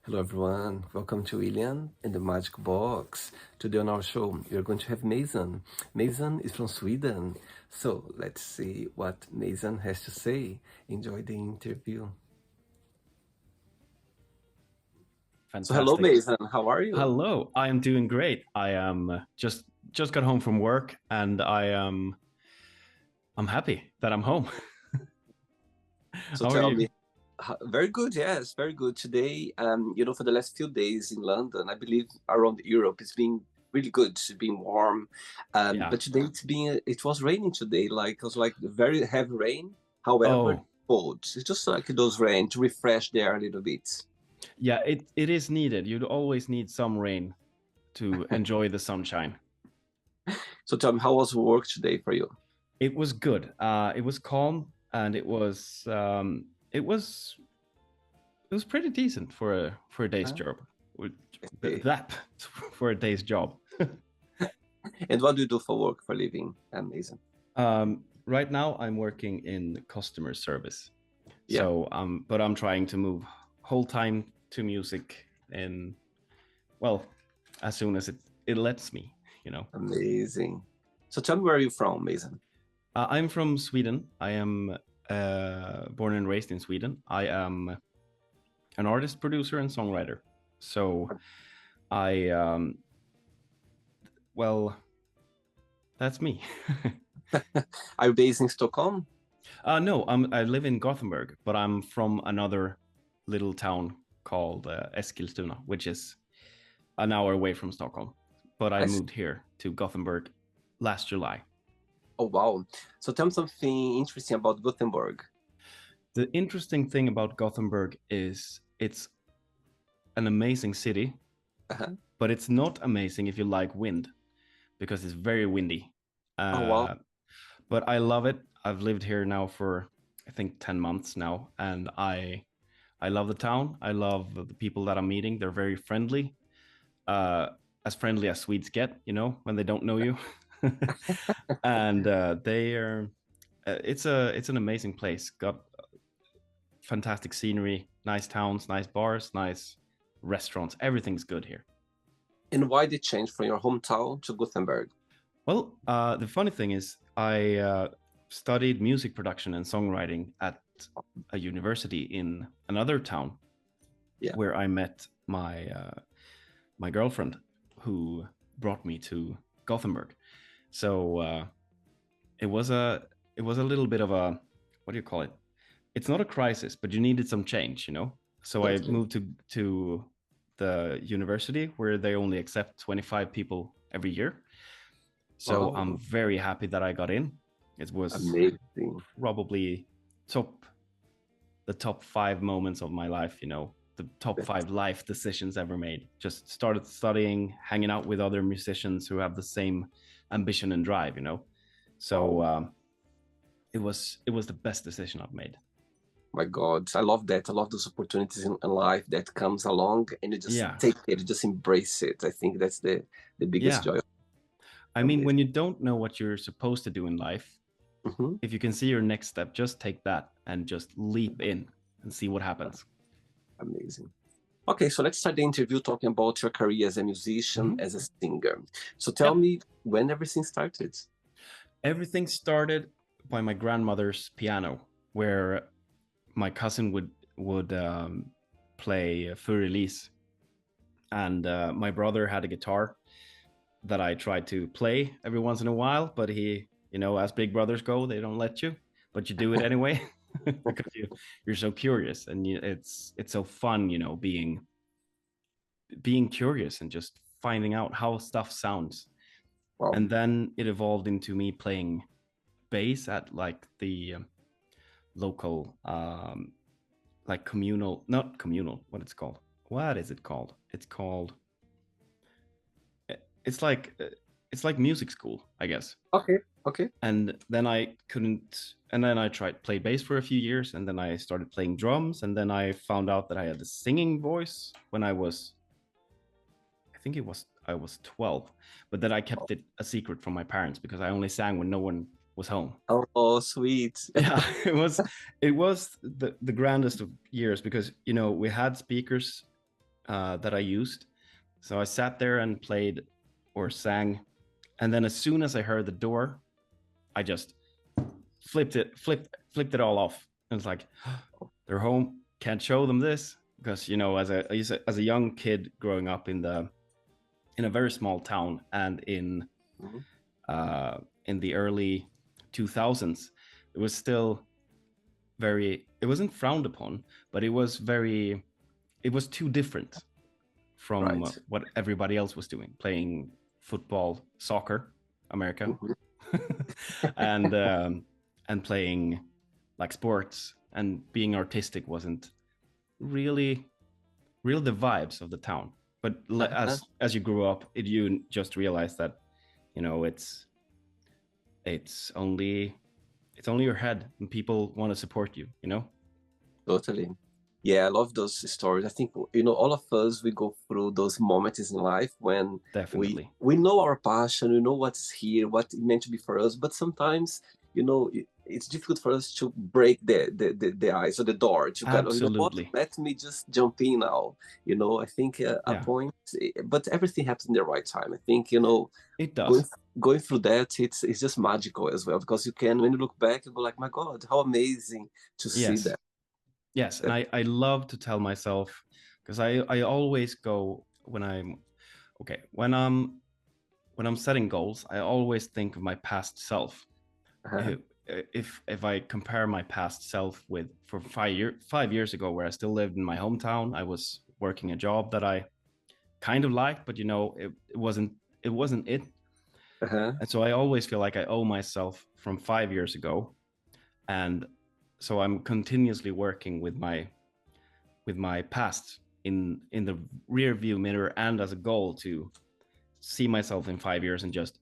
Hello, everyone. Welcome to William in the Magic Box. Today on our show, we are going to have Mason. Mason is from Sweden. So let's see what Mason has to say. Enjoy the interview. So, hello, Fantastic. Mason. How are you? Hello, I am doing great. I am just got home from work and I'm happy that I'm home. So, How are tell you? me. Very good, yes, very good. Today, for the last few days in London, I believe around Europe, it's been really good. It's been warm, Yeah. but today it was raining today. Like it was like very heavy rain. However, Oh, cold. It's just like those rain to refresh the air a little bit. yeah, it is needed. You'd always need some rain to enjoy the sunshine. So tell me, how was work today for you? It was good. It was calm and it was pretty decent for a day's Huh? job. Okay. That for a day's job. And what do you do for work for living? Amazing. Right now, I'm working in customer service. Yeah, But I'm trying to move whole time to music, and well, as soon as it lets me. amazing. So tell me, where are you from, Mason? I'm from Sweden. I am born and raised in Sweden. I am an artist, producer, and songwriter. So I well, that's me. Are you based in Stockholm? No, I live in Gothenburg, but I'm from another little town called Eskilstuna, which is an hour away from Stockholm. But I I see. moved here to Gothenburg last July. Oh, wow. So tell me something interesting about Gothenburg. The interesting thing about Gothenburg is it's an amazing city, Uh-huh. but it's not amazing if you like wind because it's very windy. Oh, wow. Uh, but I love it. I've lived here now for I think 10 months now, and I love the town. I love the people that I'm meeting. They're very friendly, uh, as friendly as Swedes get, when they don't know you. And they are. It's an amazing place. Got fantastic scenery, nice towns, nice bars, nice restaurants. Everything's good here. And why the change from your hometown to Gothenburg? Well, the funny thing is, I studied music production and songwriting at a university in another town Yeah. where I met my girlfriend, who brought me to Gothenburg. So it was a it was a little bit of a, what do you call it? It's not a crisis, but you needed some change. So I Totally. moved to the university where they only accept 25 people every year. So I'm Wow. very happy that I got in. It was Amazing. probably top the top 5 moments of my life, the top That's 5 life decisions ever made. Just started studying, hanging out with other musicians who have the same ambition and drive. So wow. it was the best decision I've made. My God. I love that. I love those opportunities in life that comes along and you just Yeah, take it, you just embrace it. I think that's the biggest yeah. joy. I mean, Amazing. when you don't know what you're supposed to do in life, Hmm. if you can see your next step, just take that and just leap in and see what happens. Amazing. Okay, so let's start the interview talking about your career as a musician, Mhm. as a singer. So tell Yeah. me when everything started. Everything started by my grandmother's piano, where my cousin would play Für Elise, and my brother had a guitar that I tried to play every once in a while, but as big brothers go, they don't let you, but you do it anyway because you're so curious, and it's so fun, being curious and just finding out how stuff sounds. Wow. And then it evolved into me playing bass at like the local, like communal, not communal, what is it called? It's like music school, I guess. Okay, okay. And then I couldn't, and then I tried play bass for a few years, and then I started playing drums, and then I found out that I had a singing voice when I think I was 12, but then I kept it a secret from my parents because I only sang when no one was home. Oh, sweet. Yeah, it was the grandest of years because we had speakers that I used. So I sat there and played or sang, and then as soon as I heard the door, I just flipped it all off. And it's like, they're home, can't show them this, because as a young kid growing up in a very small town, and Mhm. in the early 2000s, it was still it wasn't frowned upon, but it was too different from Right. what everybody else was doing, playing football, soccer, America, Mhm. and playing like sports, and being artistic wasn't really the vibes of the town. But Uh-huh. as you grew up, you just realize that it's only your head, and people want to support you. Totally. Yeah, I love those stories. I think, all of us, we go through those moments in life when we Definitely. we know our passion, we know what's here, what it meant to be for us, but sometimes, it's difficult for us to break the ice or the door to kind of, what, Absolutely. let me just jump in now. I think a Yeah, point, but everything happens in the right time. I think, it going does. going through that, it's just magical as well, because you can, when you look back, you go like, my God, how amazing to see Yes. that. Yes, and I love to tell myself, because I always go when I'm okay, when I'm setting goals, I always think of my past self. Uh-huh. If if I compare my past self with for 5 years ago, where I still lived in my hometown, I was working a job that I kind of liked, but it wasn't it. Uh-huh. And so I always feel like I owe myself from 5 years ago, and so I'm continuously working with my past in the rear view mirror, and as a goal to see myself in 5 years and just,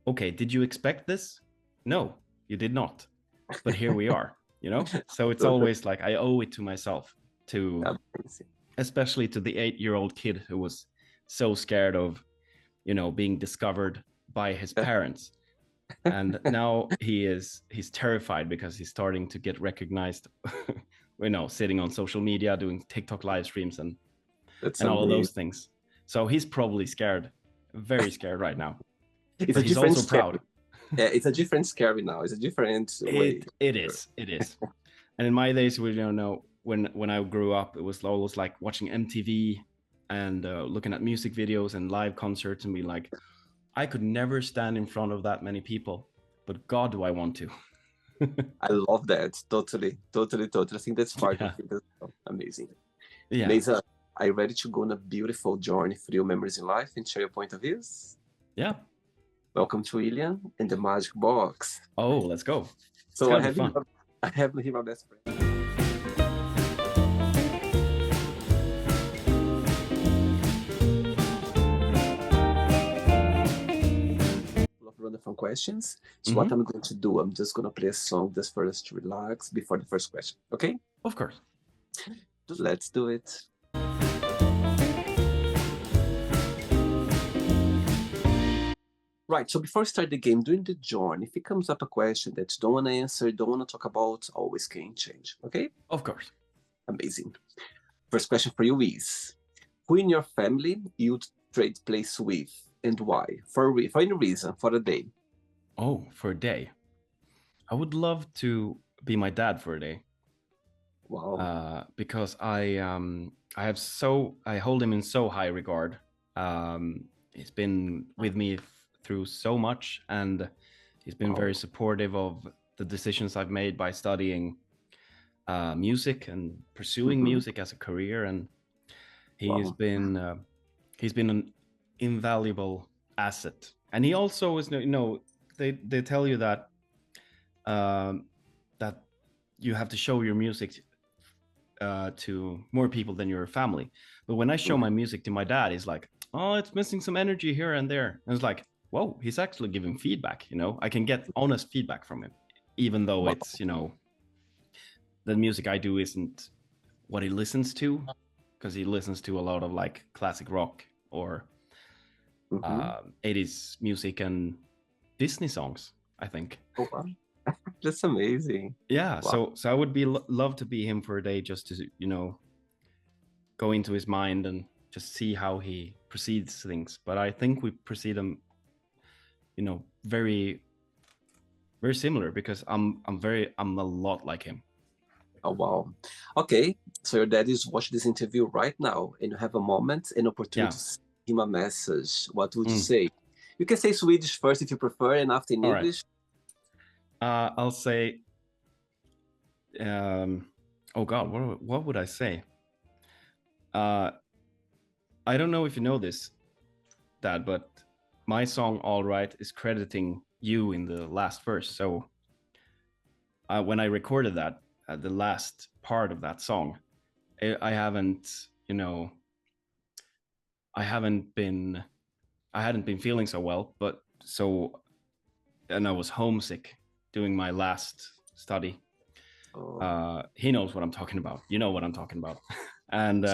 okay, did you expect this? No, you did not, but here we are. So it's Totally always like I owe it to myself, to amazing. especially to the 8-year-old kid who was so scared of being discovered by his parents, and now he's terrified because he's starting to get recognized sitting on social media, doing TikTok live streams, That's and all of amazing. those things. So he's probably scared, very scared right now, It's but a he's different also scary. proud. Yeah, it's a different scary now. It's a different way. It is. And in my days, we don't know, when I grew up, it was always like watching MTV and looking at music videos and live concerts, and be like, I could never stand in front of that many people, but God, do I want to? I love that. Totally, totally, totally. I think that's part of Yeah, it as well. Amazing. yeah, Mesa, are you ready to go on a beautiful journey through your memories in life and share your point of views? yeah. Welcome to William in the Magic Box. Oh, let's go. It's So I gonna be have here, fun. I have here my best friend. Of random questions. So what Hmm. I'm going to do, I'm just gonna play a song just for us to relax before the first question. Okay? Of course. Let's do it. Right, so before we start the game, during the journey, if it comes up a question that you don't want to answer, don't want to talk about, always can change. Okay? Of course. Amazing. First question for you is, who in your family you'd trade place with and why? For any reason, for a day. Oh, for a day, I would love to be my dad for a day, Wow. because I hold him in so high regard. He's been with me through so much, and he's been very Wow. supportive of the decisions I've made by studying music and pursuing Mm-hmm. music as a career, and he's Wow. been uh, he's been an invaluable asset. And he also is, they tell you that um, that you have to show your music to more people than your family. But when I show Mm-hmm. my music to my dad, he's like, "Oh, it's missing some energy here and there." And it's like, "Whoa, he's actually giving feedback." I can get honest feedback from him, even though Wow. it's the music I do isn't what he listens to, because he listens to a lot of like classic rock or Mm-hmm. 80s music and Disney songs, I think. Oh, wow. That's amazing. Yeah, Wow. so I would be love to be him for a day, just to go into his mind and just see how he proceeds things. But I think we proceed them, very, very similar, because I'm a lot like him. Oh, wow. Okay, so your dad is watching this interview right now, and you have a moment, an opportunity Yeah. to send him a message. What would you Mm. say? You can say Swedish first if you prefer, and after in All right. English. I'll say, oh God, what would I say? I don't know if you know this, Dad, but my song "All Right" is crediting you in the last verse. So when I recorded that, the last part of that song, I haven't, I haven't been, I hadn't been feeling so well, and I was homesick doing my last study. Oh, He knows what I'm talking about. You know what I'm talking about. and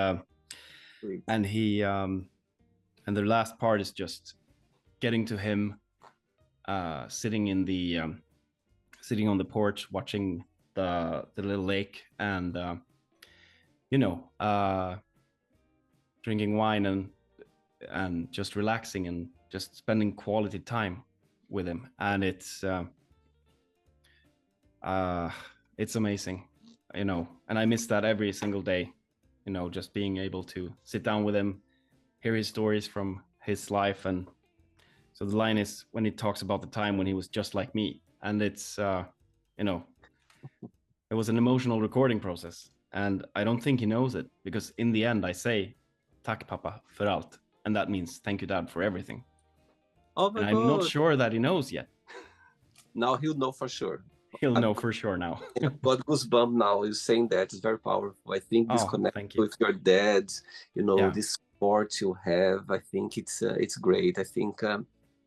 sweet. and he and the last part is just getting to him, sitting sitting on the porch watching the little lake, and you know drinking wine, and just relaxing and just spending quality time with him. And it's amazing, and I miss that every single day, just being able to sit down with him, hear his stories from his life. And so the line is when he talks about the time when he was just like me, and it's it was an emotional recording process, and I don't think he knows it, because in the end I say tack pappa för allt, and that means thank you dad for everything. Oh my And I'm not God. sure that he knows yet. Now he'll know for sure. He'll I've know for sure now. got goosebumps now. You saying that is very powerful. I think this Oh, connect thank you. with your dad, Yeah. this support you have. I think it's great. I think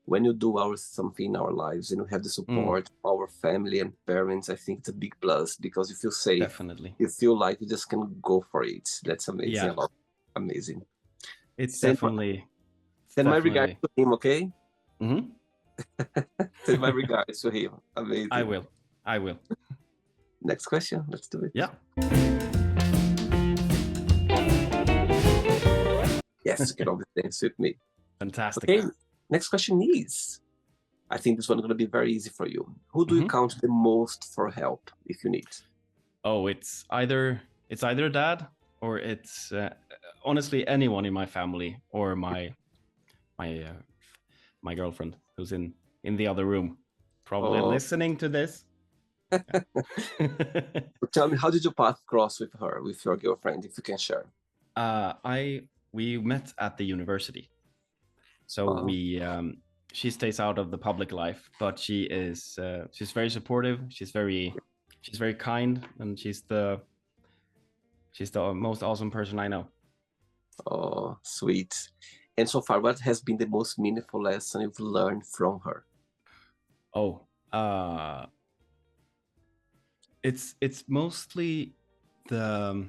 when you do something in our lives and we have the support of our family and parents, I think it's a big plus because you feel safe. Definitely. You feel like you just can go for it. That's amazing. Yeah. I love it. Amazing. It's Send definitely my regards to him, okay? Mhm. Send my regards to him. Amazing. I will. Next question. Let's do it. Yeah. Yes, you can always dance with me. Fantastic. Okay. Next question is, I think this one is going to be very easy for you. Who do you count the most for help if you need? Oh, it's either dad, or it's honestly anyone in my family, or my my girlfriend, who's in the other room, probably listening to this. Tell me, how did you path cross with her, with your girlfriend, if you can share? We met at the university, so she stays out of the public life, but she's very supportive. She's very kind, and she's the most awesome person I know. Oh, sweet. And so far, what has been the most meaningful lesson you've learned from her? Oh, it's mostly the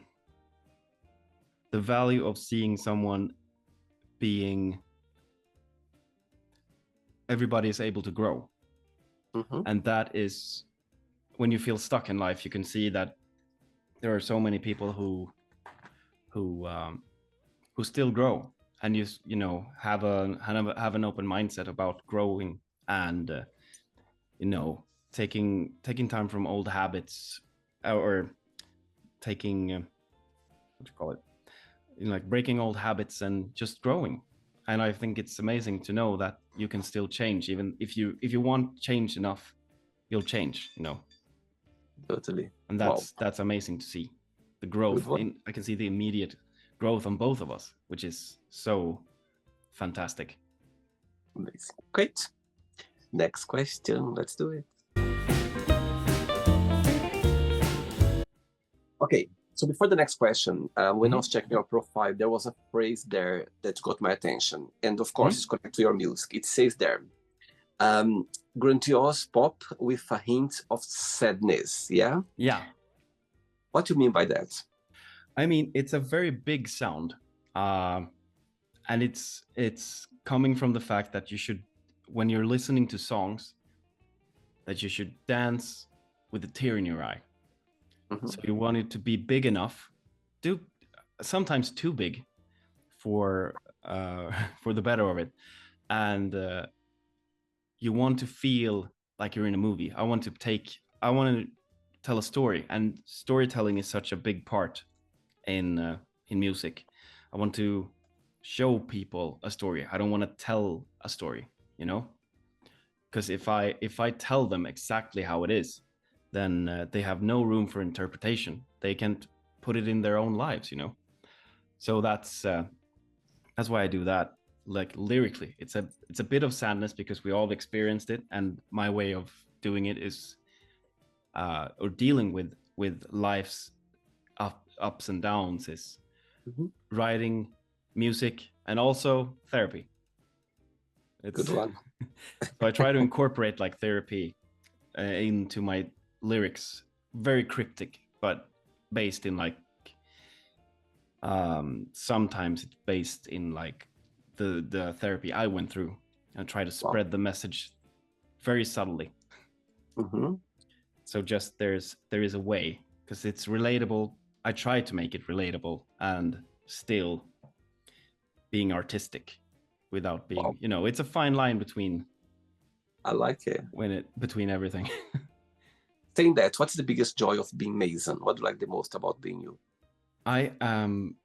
value of seeing someone being, everybody is able to grow. And that is, when you feel stuck in life, you can see that there are so many people who still grow, and have an open mindset about growing, and taking time from old habits, or taking what do you call it, like breaking old habits and just growing. And I think it's amazing to know that you can still change, even if you want change enough, you'll change. Totally. And that's amazing to see the growth. I can see the immediate growth on both of us, which is so fantastic. Amazing. Great. Next question. Let's do it. Okay. So before the next question, when I was checking your profile, there was a phrase there that got my attention. And of course, it's connected to your music. It says there, grandiose pop with a hint of sadness. Yeah? Yeah. What do you mean by that? I mean, it's a very big sound. And it's coming from the fact that you should, when you're listening to songs, that you should dance with a tear in your eye. So you want it to be big enough, sometimes too big, for for the better of it, and you want to feel like you're in a movie. I want to tell a story, and storytelling is such a big part in music. I want to show people a story. I don't want to tell a story, you know, because if I tell them exactly how it is, then they have no room for interpretation. They can't put it in their own lives, you know. So that's why I do that. Like lyrically, it's a bit of sadness because we all experienced it, and my way of doing it is or dealing with life's ups and downs is writing, music, and also therapy. It's Good one. so I try to incorporate like therapy into my lyrics, very cryptic, but based in like sometimes it's based in like the therapy I went through, and try to spread the message very subtly. So just there is a way, because it's relatable. I try to make it relatable and still being artistic without being, you know, it's a fine line between I like it. Between everything. Saying that, what's the biggest joy of being Mason? What do you like the most about being you? I am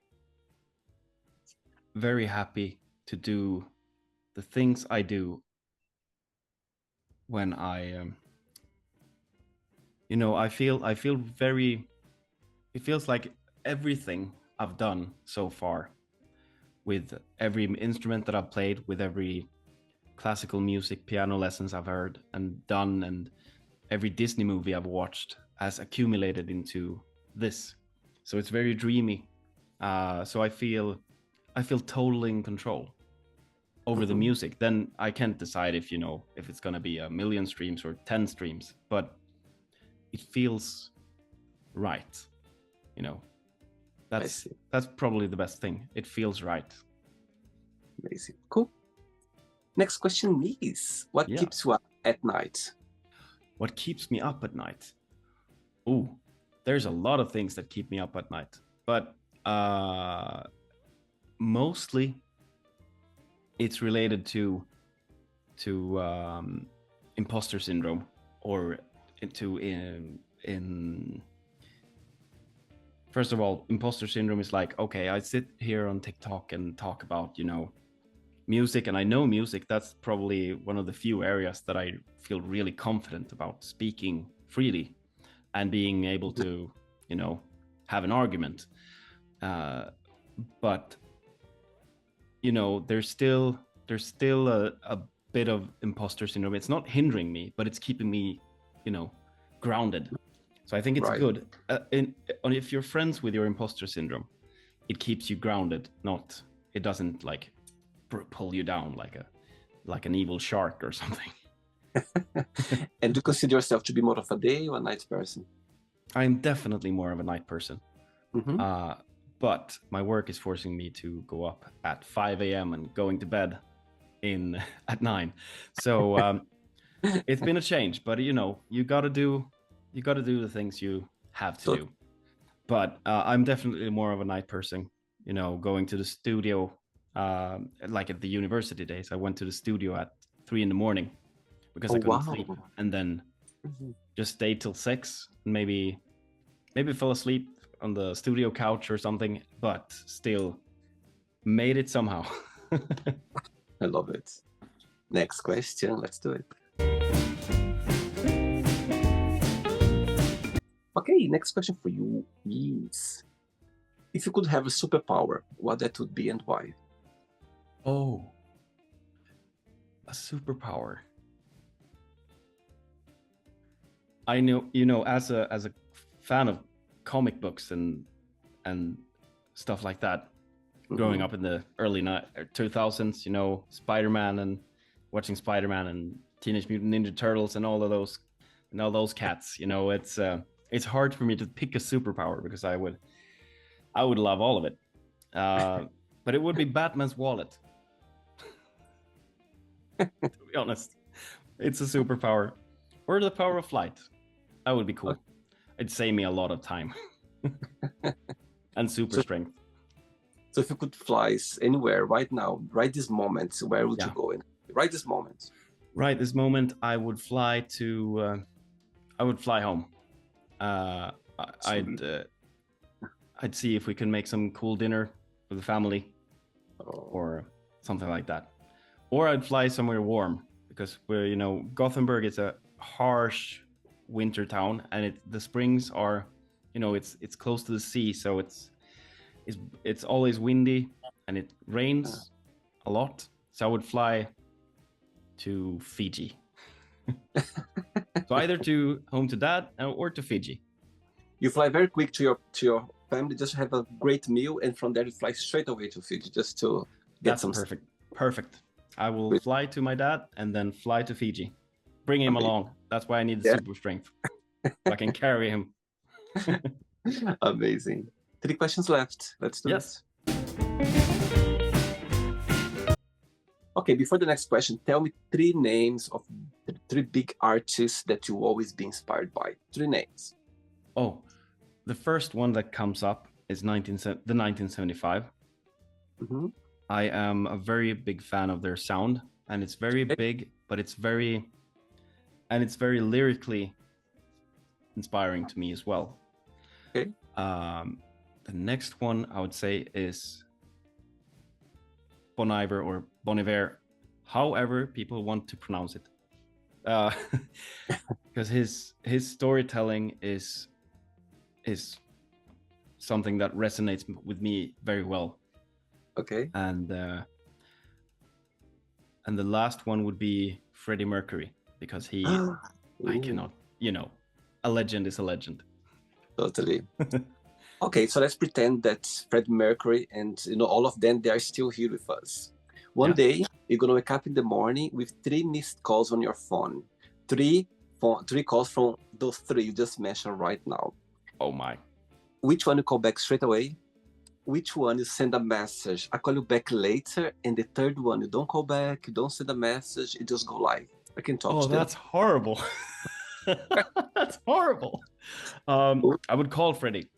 very happy to do the things I do when you know, I feel very, it feels like everything I've done so far, with every instrument that I've played, with every classical music piano lessons I've heard and done, and every Disney movie I've watched has accumulated into this. So it's very dreamy. So I feel totally in control over the music. Then I can't decide if, you know, if it's gonna be 1,000,000 streams or 10 streams, but it feels right. You know, that's probably the best thing. It feels right. Amazing. Cool. Next question is, what keeps you up at night? What keeps me up at night? Ooh, there's a lot of things that keep me up at night, but mostly it's related to imposter syndrome, or in first of all, imposter syndrome is like, okay, I sit here on TikTok and talk about, you know, music, and I know music. That's probably one of the few areas that I feel really confident about speaking freely and being able to, you know, have an argument. But you know, there's still a bit of imposter syndrome. It's not hindering me, but it's keeping me, you know, grounded. So I think it's good. If you're friends with your imposter syndrome, it keeps you grounded. It doesn't like pull you down like an evil shark or something. And do you consider yourself to be more of a day or a night person? I'm definitely more of a night person. But my work is forcing me to go up at 5 a.m. and going to bed at 9. So it's been a change, but you know, you got to do the things you have to do. But I'm definitely more of a night person. You know, going to the studio, like at the university days, I went to the studio at 3 a.m. because I couldn't sleep, and then just stayed till 6, and maybe fell asleep on the studio couch or something, but still made it somehow. I love it. Next question, let's do it. Okay, next question for you is, if you could have a superpower, what that would be and why? Oh, a superpower. I know, you know, as a fan of comic books and stuff like that, growing up in the early 2000s, you know, Spider-Man and watching Spider-Man and Teenage Mutant Ninja Turtles and all those cats, you know, it's hard for me to pick a superpower because I would love all of it. But it would be Batman's wallet. To be honest, it's a superpower. Or the power of flight. That would be cool. It'd save me a lot of time. And super strength. So if you could fly anywhere right now, right this moment, where would you Yeah. go in? Right this moment. Right this moment, I would fly home. Uh, I'd I'd see if we can make some cool dinner for the family Oh, or something like that. Or I'd fly somewhere warm because Gothenburg is a harsh winter town, and the springs are, it's close to the sea, so it's always windy and it rains a lot. So I would fly to Fiji. So either to home to dad or to Fiji. you fly very quick to your family, just have a great meal, and from there you fly straight away to Fiji just to get That's some. perfect. I will fly to my dad and then fly to Fiji. Bring him along. That's why I need the super strength. So I can carry him. Amazing. 3 questions left. Let's do Yes. it. Okay, before the next question, tell me 3 names of 3 big artists that you always be inspired by. 3 names. Oh, the first one that comes up is the 1975. Mm-hmm. I am a very big fan of their sound, and it's very big, but it's very lyrically inspiring to me as well. Okay. The next one I would say is Bon Iver or Bon Iver, however people want to pronounce it, because his storytelling is something that resonates with me very well. Okay. And the last one would be Freddie Mercury, because I cannot, a legend is a legend. Totally. Okay, so let's pretend that Freddie Mercury and all of them, they are still here with us. One day you're gonna wake up in the morning with 3 missed calls on your phone. 3 calls from those 3 you just mentioned right now. Oh my. Which one you call back straight away? Which one you send a message, I call you back later, and the third one you don't call back, you don't send a message, you just go live. I can talk to them. That's horrible. That's horrible. I would call Freddie.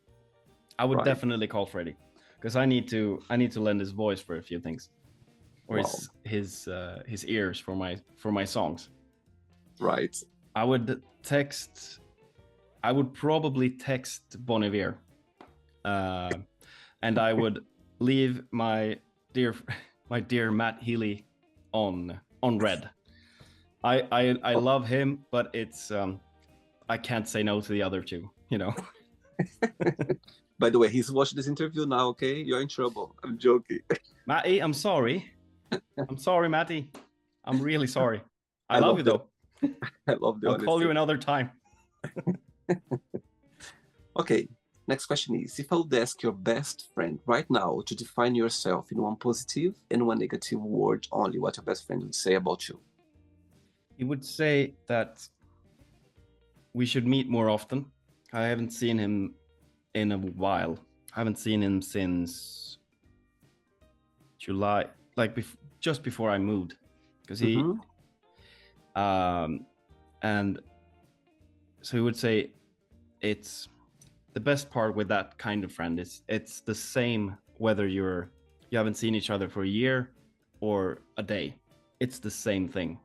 I would definitely call Freddie, because I need to lend his voice for a few things, or his ears for my songs. Right. I would probably text Bon Iver, and I would leave my dear Matt Healy on red. I love him, but it's I can't say no to the other 2. By the way, he's watching this interview now, okay? You're in trouble. I'm joking. Matty, I'm sorry. I'm sorry, Matty. I'm really sorry. I love you, though. I love the I'll call you another time. Okay, next question is, if I would ask your best friend right now to define yourself in one positive and one negative word only, what your best friend would say about you? He would say that we should meet more often. I haven't seen him in a while. I haven't seen him since July, just before I moved, because he and so he would say it's the best part with that kind of friend is it's the same whether you haven't seen each other for a year or a day. It's the same thing.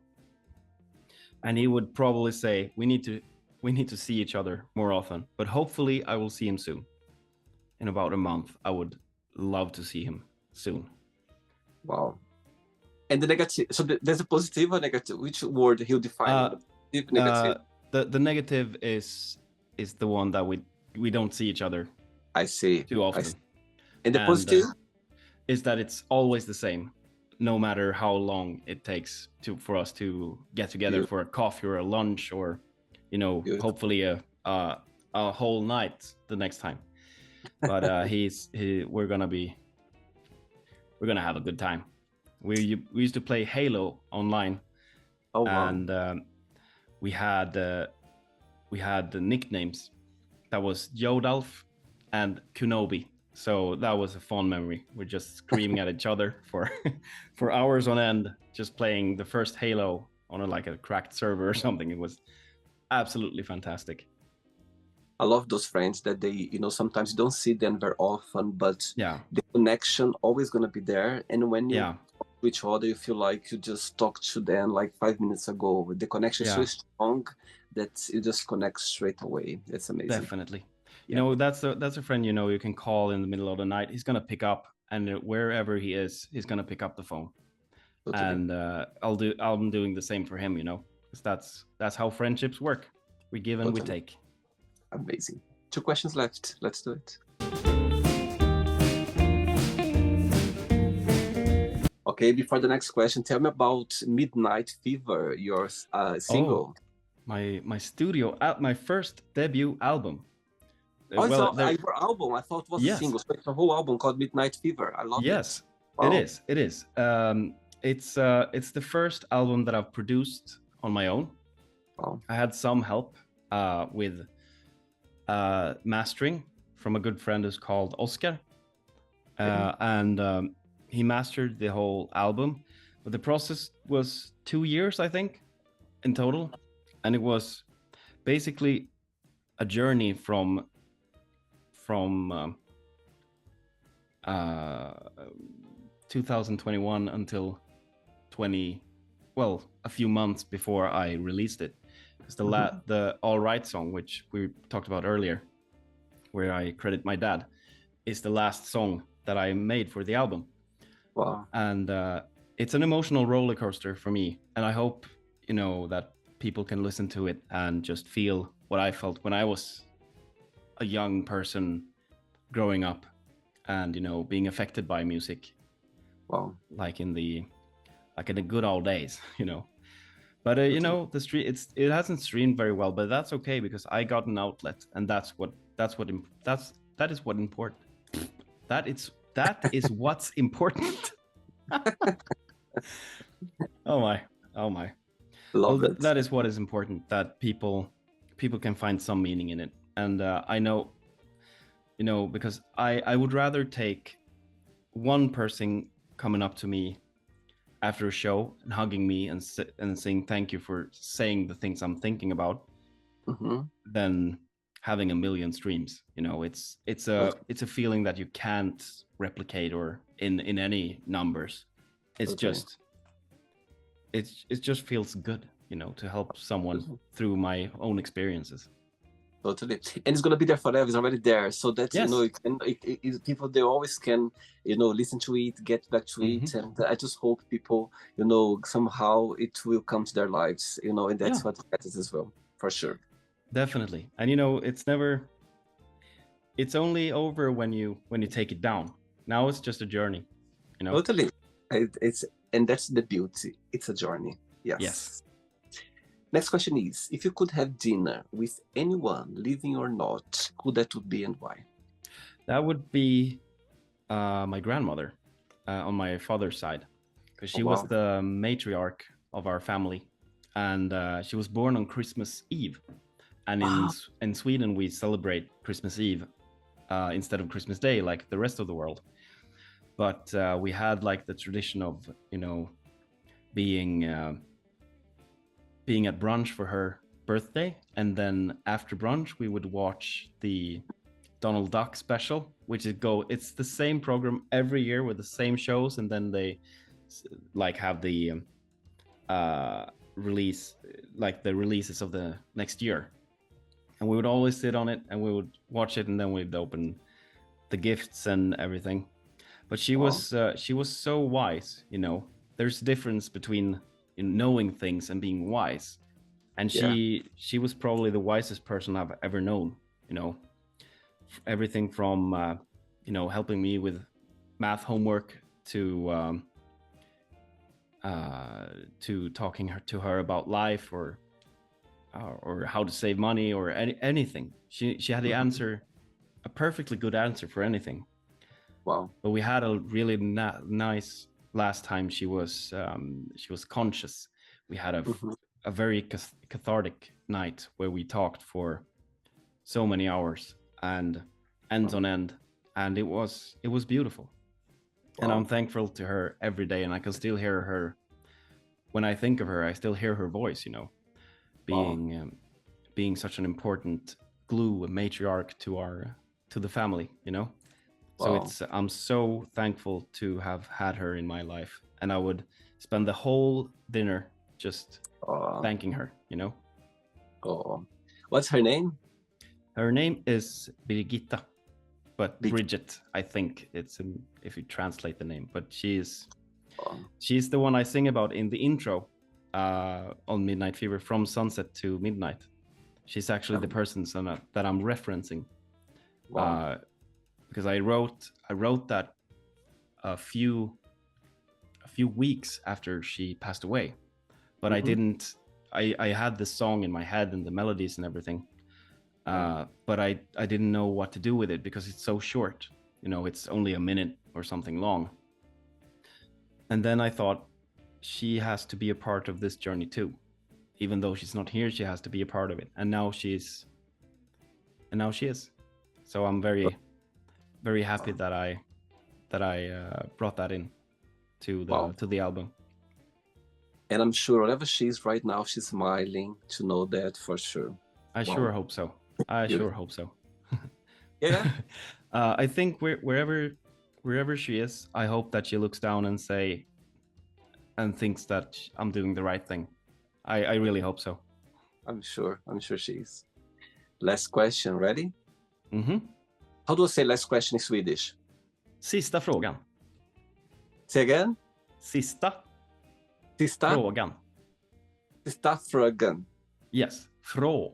And he would probably say we need to see each other more often, but hopefully I will see him soon. In about a month, I would love to see him soon. Wow. And the negative, so there's a positive or negative? Which word he'll define? Positive, negative? The negative is the one that we don't see each other. I see. Too often. And the positive is that it's always the same, no matter how long it takes for us to get together for a coffee or a lunch, or hopefully a whole night the next time. But we're gonna have a good time. We used to play Halo online. Oh, wow. And we had the nicknames. That was Yodalf and Kunobi. So that was a fun memory. We're just screaming at each other for hours on end, just playing the first Halo on a cracked server or something. It was absolutely fantastic. I love those friends that they, sometimes you don't see them very often, but Yeah, the connection always gonna be there. And when you yeah, talk to each other, you feel like you just talked to them like 5 minutes ago. The connection is so yeah, strong that you just connect straight away. It's amazing. definitely. You Yeah, know, that's a friend, you know, you can call in the middle of the night. He's gonna pick up, and wherever he is, he's gonna pick up the phone. totally, And I'm doing the same for him, you know, because that's how friendships work. We give and we totally take. amazing. 2 questions left. Let's do it. Okay, before the next question, tell me about Midnight Fever, your Oh, single. my studio my first debut album. Oh, it's Well, there, your album. I thought it was a yes, single. So it's a whole album called Midnight Fever. I love it. yes, it Wow. is. It is. It's the first album that I've produced on my own. Wow. I had some help with mastering from a good friend who's called Oscar, Okay. and he mastered the whole album. But the process was 2 years, I think, in total, and it was basically a journey from uh, 2021 until 20, well, a few months before I released it. Because the All Right song, which we talked about earlier, where I credit my dad, is the last song that I made for the album. Wow. And it's an emotional roller coaster for me. And I hope, you know, that people can listen to it and just feel what I felt when I was a young person growing up and, you know, being affected by music, Wow. like in the good old days, you know. But you Totally. know, it hasn't streamed very well, but that's okay because I got an outlet, and that is what important. That is what's important. Oh my, oh my. Well, Love it. that is what is important. That people can find some meaning in it, and I know, you know, because I would rather take one person coming up to me after a show and hugging me and saying thank you for saying the things I'm thinking about Mm-hmm. than having a million streams. You know, it's a feeling that you can't replicate or in any numbers. It's Totally. just it just feels good, you know, to help someone Totally. through my own experiences. Totally. And it's gonna be there forever. It's already there. So that Yes. people they always can, listen to it, get back to Hmm. it. And I just hope people, somehow it will come to their lives, and Yeah, that's what matters as well, for sure. definitely. And you know, it's only over when you take it down. Now it's just a journey, you know. Totally. It's and that's the beauty. It's a journey. Yes. Yes. Next question is, if you could have dinner with anyone, living or not, who that would be and why? That would be my grandmother on my father's side, because Oh, she was wow. the matriarch of our family, and she was born on Christmas Eve. And Wow. in Sweden, we celebrate Christmas Eve instead of Christmas Day, like the rest of the world. But we had like the tradition of, you know, being being at brunch for her birthday, and then after brunch we would watch the Donald Duck special, which is it's the same program every year with the same shows, and then they like have the uh release, like the releases of the next year. And we would always sit on it and we would watch it, and then we'd open the gifts and everything. But Wow. she was so wise, you know. There's a difference between, you know, knowing things and being wise. And Yeah. she was probably the wisest person I've ever known, you know. Everything from you know, helping me with math homework to talking to her about life, or how to save money, or anything. She had the Mhm. answer, a perfectly good answer for anything. Wow. But we had a really nice last time she was conscious. We had Mhm. a very cathartic night where we talked for so many hours and ends Wow. on end, and it was beautiful. And I'm Wow. thankful to her every day, and I can still hear her when I think of her. I still hear her voice, you know, Wow. being being such an important glue, a matriarch to the family, you know. So Wow. I'm so thankful to have had her in my life, and I would spend the whole dinner just Oh, thanking her, you know. oh. What's her name? Her name is Birgitta, but Big. Bridget, I think it's if you translate the name. But she's Oh. the one I sing about in the intro on Midnight Fever, From Sunset to Midnight. She's actually the person that I'm referencing. Wow. Because I wrote that a few weeks after she passed away, but Mm-hmm. I had the song in my head and the melodies and everything, but I didn't know what to do with it because it's so short, you know, it's only a minute or something long. And then I thought, she has to be a part of this journey too, even though she's not here, she has to be a part of it. And now she is. So I'm very, very happy that I brought that in to Wow. the album. And I'm sure wherever she is right now, she's smiling to know that for sure. I Wow. sure hope so. I Beautiful. sure hope so. Yeah. I think wherever she is, I hope that she looks down and thinks that I'm doing the right thing. I really hope so. I'm sure she is. Last question, ready? Mm-hmm. How do I say last question in Swedish? Sista frågan. Say again? Sista Sista? frågan. Sista frågan. Yes. Frågan.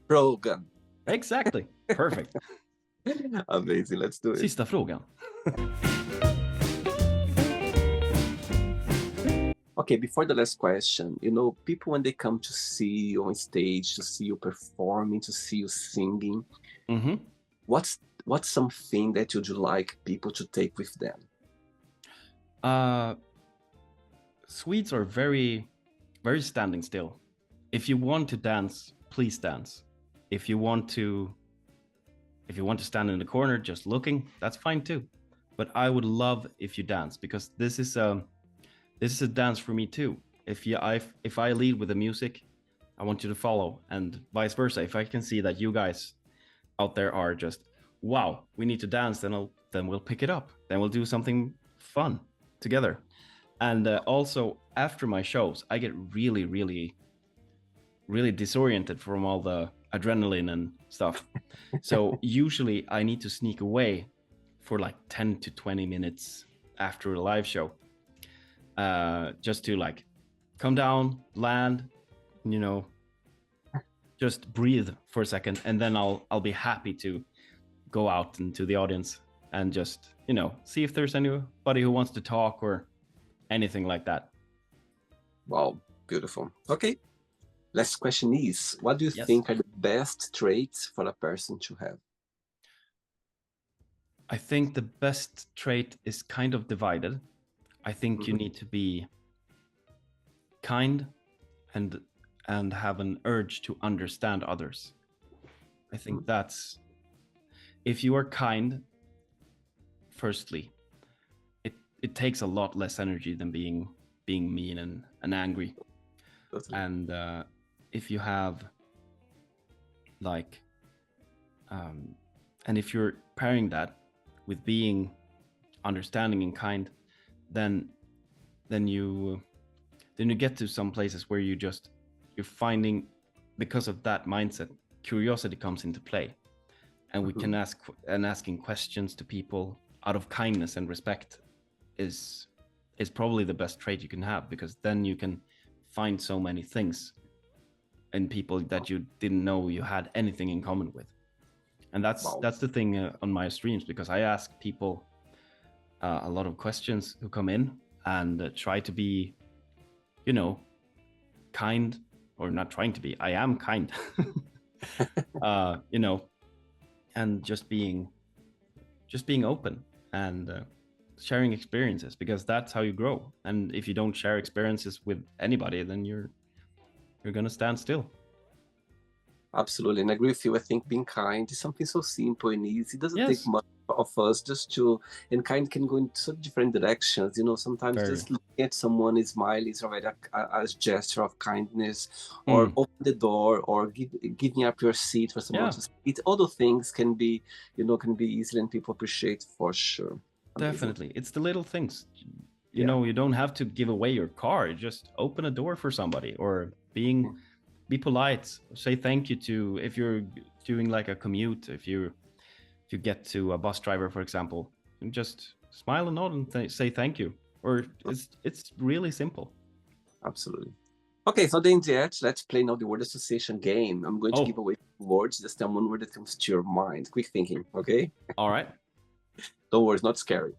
Frågan. Exactly. Perfect. Amazing. Let's do it. Sista frågan. Okay, before the last question, you know, people when they come to see you on stage, to see you performing, to see you singing, Mm-hmm. what's something that you'd like people to take with them? Swedes are very, very standing still. If you want to dance, please dance. If you want to stand in the corner just looking, that's fine too. But I would love if you dance, because this is a dance for me too. If I lead with the music, I want you to follow, and vice versa. If I can see that you guys out there are just, wow, we need to dance, then we'll pick it up. Then we'll do something fun together. And also after my shows, I get really, really, really disoriented from all the adrenaline and stuff. So usually I need to sneak away for like 10 to 20 minutes after a live show, just to like come down, land, you know, just breathe for a second, and then I'll be happy to go out into the audience and just, you know, see if there's anybody who wants to talk or anything like that. Wow, beautiful. Okay, last question is, what do you Yes. think are the best traits for a person to have? I think the best trait is kind of divided. I think you need to be kind and have an urge to understand others. I think that's, if you are kind, firstly, it takes a lot less energy than being mean and angry. Totally. And if you have like and if you're pairing that with being understanding and kind, then you get to some places where you're finding, because of that mindset, curiosity comes into play, and we can asking questions to people out of kindness and respect is probably the best trait you can have, because then you can find so many things in people that you didn't know you had anything in common with. And that's the thing on my streams, because I ask people a lot of questions who come in, and try to be, you know, kind, or not trying to be, I am kind. You know, and just being open and sharing experiences, because that's how you grow. And if you don't share experiences with anybody, then you're gonna stand still. Absolutely, and I agree with you. I think being kind is something so simple and easy. It doesn't take much of us just to, and kind can go in so different directions. Sometimes Very. just looking at someone smiling is already a gesture of kindness, or Mm. open the door, or giving up your seat for someone Yeah, to speak. All those things can be, can be easily, and people appreciate for sure. Amazing. definitely. It's the little things. Yeah. You don't have to give away your car. Just open a door for somebody, or be polite. Say thank you to, if you're doing like a commute, if you get to a bus driver, for example, and just smile and nod and say thank you. Or it's really simple. Absolutely. Okay, so then let's play now the word association game. I'm going to give Oh, away words. Just tell one word that comes to your mind. Quick thinking, okay? all right. Don't worry, it's not scary.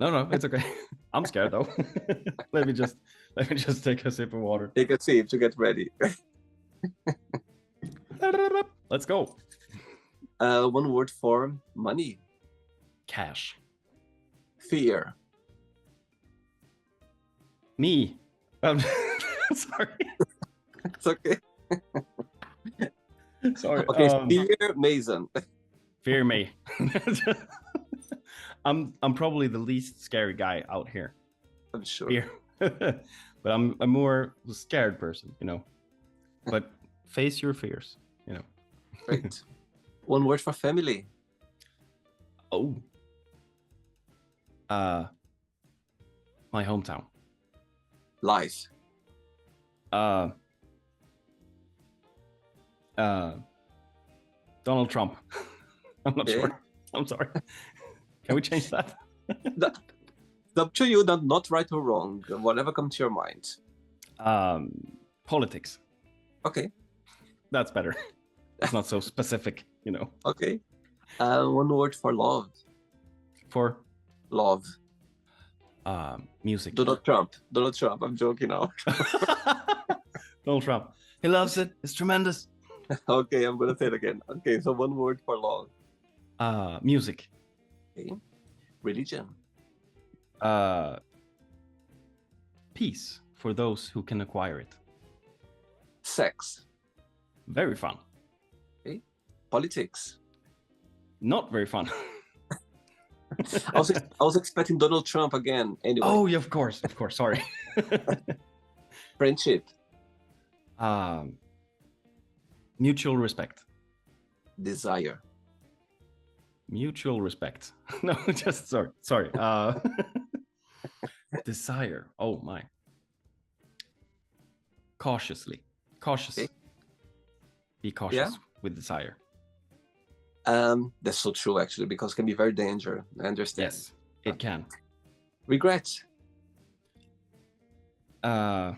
No, it's okay. I'm scared though. let me just take a sip of water. Take a sip to get ready. Let's go. One word for money. Cash. Fear. Me. Sorry. It's okay. Sorry. Okay, fear Mason. Fear me. I'm probably the least scary guy out here. I'm sure. Fear. But I'm a more scared person, But face your fears, Great. One word for family. Oh. My hometown. Life. Donald Trump. I'm not Okay. sure. I'm sorry. Can we change that? It's up to you, not right or wrong. Whatever comes to your mind. Politics. Okay. That's better. It's not so specific, Okay. One word for love. For Love. music. Donald Trump. I'm joking now. Donald Trump. He loves it. It's tremendous. Okay, I'm gonna say it again. Okay, so one word for love. Music. Okay. Religion. Peace for those who can acquire it. Sex. Very fun. Okay. Politics. Not very fun. I was expecting Donald Trump again. Anyway. Oh, yeah, of course. Sorry. Friendship. Mutual respect. Desire. Mutual respect. No, just sorry. Desire. Oh my. Cautious. Okay. Be cautious with desire. That's so true, actually, because it can be very dangerous. I understand. Yes, it can. Regret. Try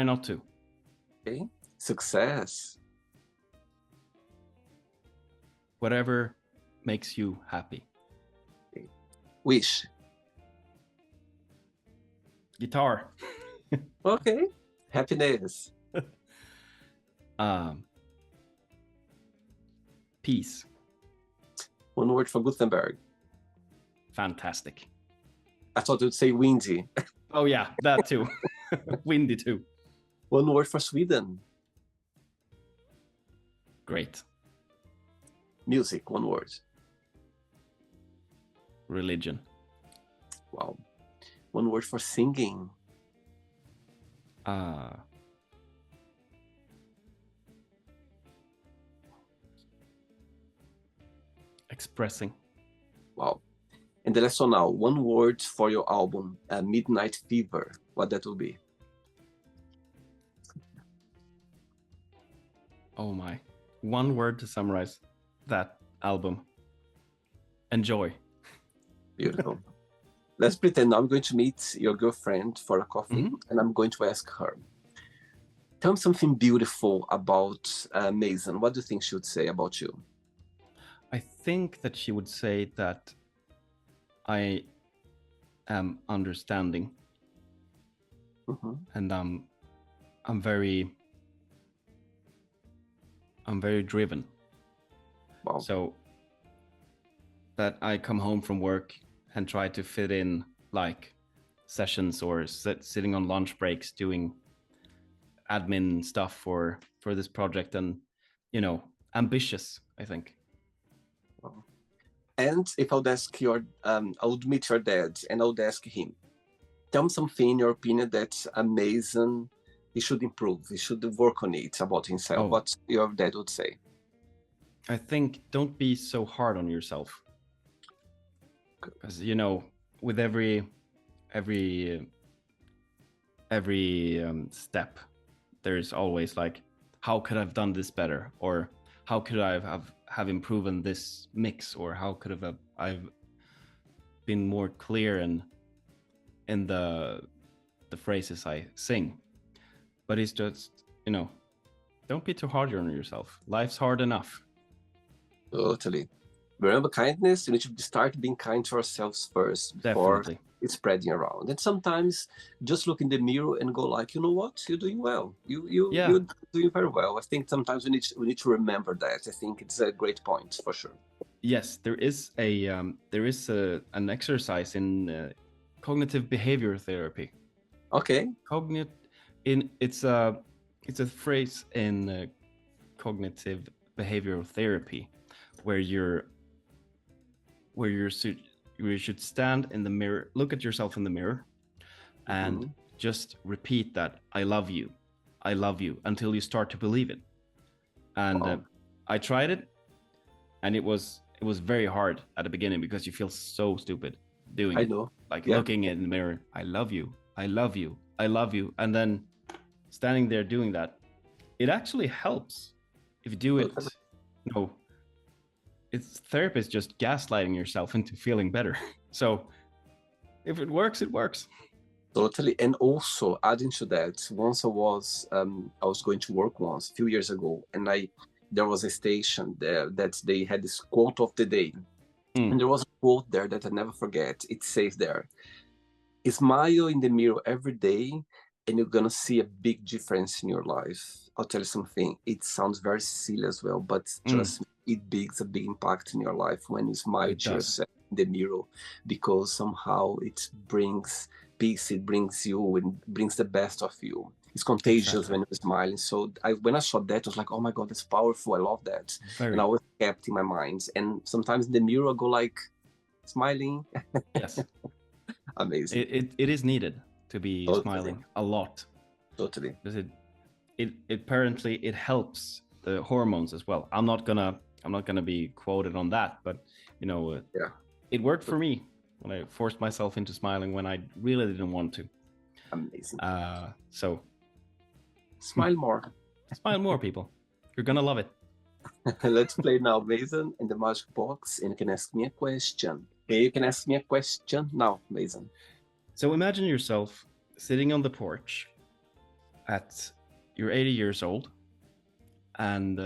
not to. Okay. Success. Whatever makes you happy. Okay. Wish. Guitar. Okay. Happiness. Peace. One word for Gothenburg. Fantastic. I thought you'd say windy. Oh yeah, that too. Windy too. One word for Sweden. Great. Music, one word. Religion. Wow. One word for singing. Expressing. Wow. And the last one now, one word for your album, Midnight Fever. What that will be? Oh my. One word to summarize that album. Enjoy. Beautiful. Let's pretend I'm going to meet your girlfriend for a coffee, and I'm going to ask her, tell me something beautiful about Mason. What do you think she would say about you? I think that she would say that I am understanding, and I'm very driven. Wow. So that I come home from work and try to fit in like sessions or sitting on lunch breaks doing admin stuff for this project, and ambitious, I think. Wow. And if I would ask I would meet your dad and I would ask him, tell me something in your opinion that's amazing. He should improve. He should work on it about himself. Oh, What your dad would say? I think don't be so hard on yourself, because with every step, there's always like, how could I've done this better, or how could I have improved this mix, or how could I've been more clear in the phrases I sing. But it's just, don't be too hard on yourself. Life's hard enough. Totally. Remember kindness, you need to start being kind to ourselves first before Definitely. it's spreading around. And sometimes just look in the mirror and go like, you know what, you're doing well. Yeah. You're doing very well. I think sometimes we need to remember that. I think it's a great point for sure. Yes, there is an exercise in cognitive behavior therapy. Okay. It's a phrase in cognitive behavioral therapy where you should stand in the mirror, look at yourself in the mirror, and just repeat that I love you until you start to believe it. And I tried it, and it was very hard at the beginning because you feel so stupid doing it. I know. Like looking in the mirror, I love you, and then standing there doing that. It actually helps if you do it. It's therapy is just gaslighting yourself into feeling better. So if it works, it works. Totally. And also adding to that, once I was going to work once a few years ago, and there was a station there that they had this quote of the day. And there was a quote there that I never forget. It says there, smile in the mirror every day and you're gonna see a big difference in your life. I'll tell you something, it sounds very silly as well, but trust me, it makes a big impact in your life when you smile to yourself in the mirror, because somehow it brings peace, it brings you and brings the best of you. It's contagious when you're smiling. So when I saw that, I was like, oh my God, that's powerful. I love that. And I always kept in my mind. And sometimes in the mirror, I go like, smiling. Yes. Amazing. It is needed to be smiling a lot. Totally. Because it apparently it helps the hormones as well. I'm not gonna be quoted on that, but it worked for me when I forced myself into smiling when I really didn't want to. Amazing. So smile more. Smile more, people. You're gonna love it. Let's play now, Mason, in the magic box, and you can ask me a question. Okay, you can ask me a question now, Mason. So imagine yourself sitting on the porch you're 80 years old, and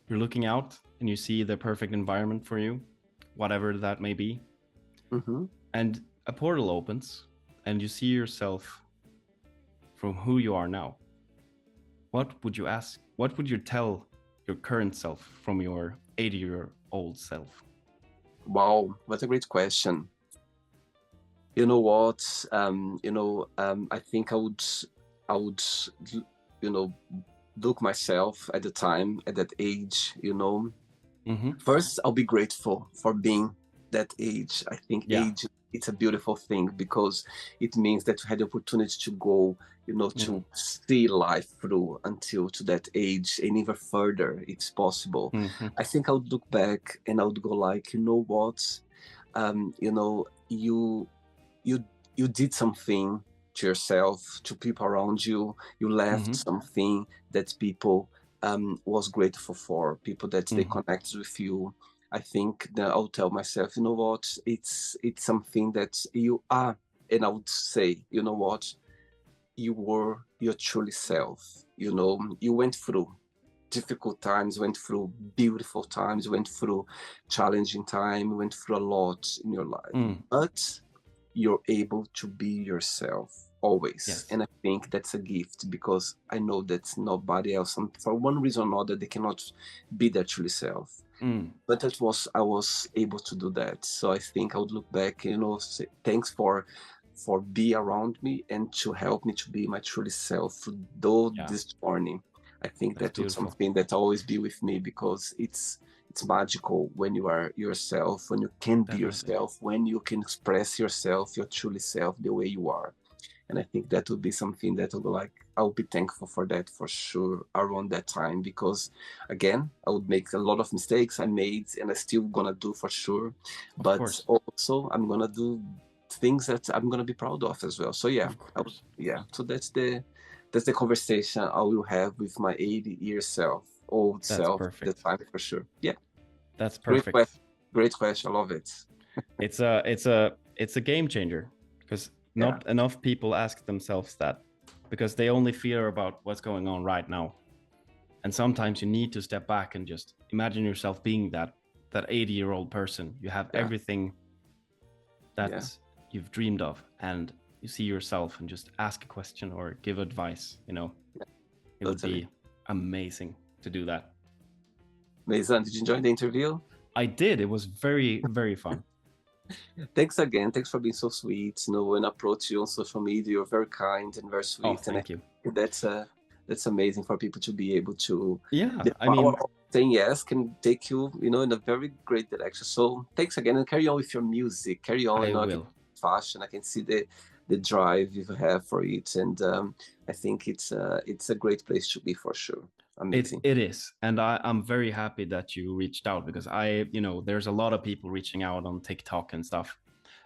you're looking out and you see the perfect environment for you, whatever that may be. And a portal opens and you see yourself from who you are now. What would you ask? What would you tell your current self from your 80-year-old self? Wow, what a great question. You know what? I think I would, look myself at the time, at that age, First, I'll be grateful for being that age. I think age, it's a beautiful thing because it means that you had the opportunity to go, to see life through until to that age and even further, it's possible. I think I would look back and I would go like, you know what? You did something to yourself, to people around you. You left something that people was grateful for, people that they connected with you. I think that I'll tell myself, you know what, it's something that you are, and I would say, you know what, you were your truly self. You went through difficult times, went through beautiful times, went through challenging time, went through a lot in your life, but you're able to be yourself always. Yes. And I think that's a gift, because I know that nobody else, for one reason or another, they cannot be their true self. But I was able to do that. So I think I would look back, say thanks for be around me and to help me to be my true self through this journey. I think That's that was beautiful. something that always be with me, because it's magical when you are yourself, when you can be Definitely. yourself, when you can express yourself, your truly self, the way you are. And I think that would be something that would, like, I'll be thankful for that for sure around that time, because again, I would make a lot of mistakes I made and I still gonna do for sure. Of But course. also I'm gonna do things that I'm gonna be proud of as well. So yeah, Of course. yeah. So that's the conversation I will have with my 80-year self, old That's self, the perfect. time for sure. Yeah. That's Great perfect. question. Great question. I love it. It's a game changer, because Yeah. not enough people ask themselves that, because they only fear about what's going on right now. And sometimes you need to step back and just imagine yourself being that 80-year-old person. You have Yeah. everything Yeah. that you've dreamed of, and you see yourself and just ask a question or give advice, it would Totally. be amazing to do that. Mason, did you enjoy the interview? I did. It was very, very fun. Thanks again. Thanks for being so sweet. When I approach you on social media, you're very kind and very Oh, sweet. And I thank you. think that's amazing for people to be able to. Yeah, The I power mean, of saying yes can take you, in a very great direction. So thanks again, and carry on with your music. Carry on. I I can will. fashion. I can see the drive you have for it, and I think it's a great place to be for sure. Amazing. It is. And I'm very happy that you reached out, because there's a lot of people reaching out on TikTok and stuff.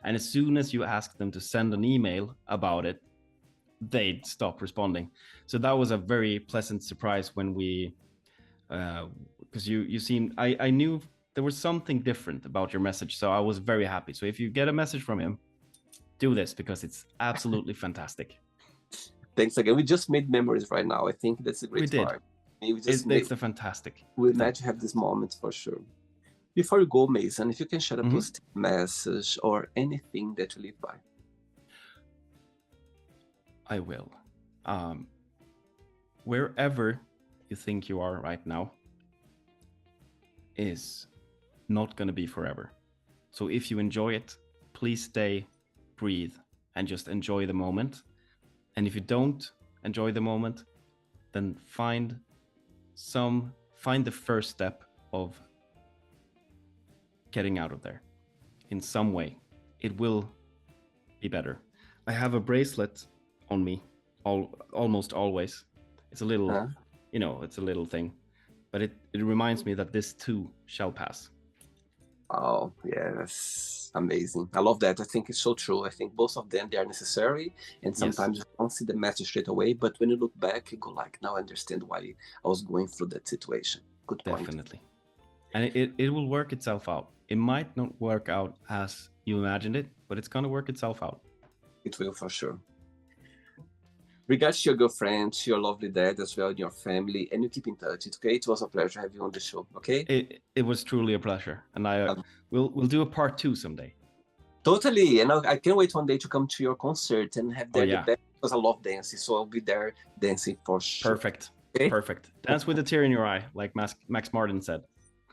And as soon as you ask them to send an email about it, they'd stop responding. So that was a very pleasant surprise when because you seemed, I knew there was something different about your message. So I was very happy. So if you get a message from him, do this, because it's absolutely fantastic. Thanks again. We just made memories right now. I think that's a We great did. part. We just It's a fantastic we're thing. glad to have this moment for sure. Before you go, Mason, if you can share a Mhm. positive message or anything that you live by. I will. Wherever you think you are right now is not going to be forever. So if you enjoy it, please stay, breathe, and just enjoy the moment. And if you don't enjoy the moment, then find the first step of getting out of there in some way. It will be better. I have a bracelet on me almost always. It's a little, Huh? it's a little thing, but it reminds me that this too shall pass. Oh, yeah, that's amazing. I love that. I think it's so true. I think both of them, they are necessary. And Yes, sometimes you don't see the message straight away. But when you look back, you go like, now I understand why I was going through that situation. Good point. definitely. And it will work itself out. It might not work out as you imagined it, but it's going to work itself out. It will for sure. Regards to your girlfriend, to your lovely dad as well, and your family, and you keep in touch. It's okay. It was a pleasure having you on the show. Okay. It was truly a pleasure, and we'll do a part 2 someday. Totally. And I can't wait one day to come to your concert and have there the yeah. best, because I love dancing. So I'll be there dancing for sure. Perfect. Okay? Perfect. Dance with a tear in your eye, like Max Martin said.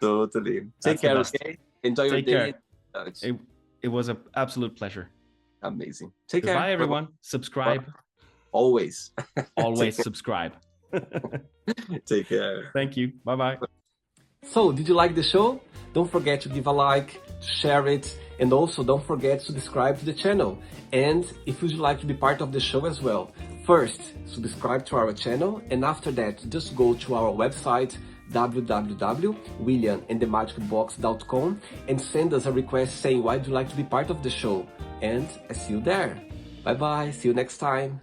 Totally. That's Take care, the best. okay? Enjoy your Take day. care. It was an absolute pleasure. Amazing. Take Goodbye, care. everyone. Subscribe. Always. Always subscribe. Take care. Thank you. Bye-bye. So, did you like the show? Don't forget to give a like, share it, and also don't forget to subscribe to the channel. And if you'd like to be part of the show as well, first, subscribe to our channel, and after that, just go to our website, www.williamandthemagicbox.com, and send us a request saying why you'd like to be part of the show. And I see you there. Bye bye, see you next time.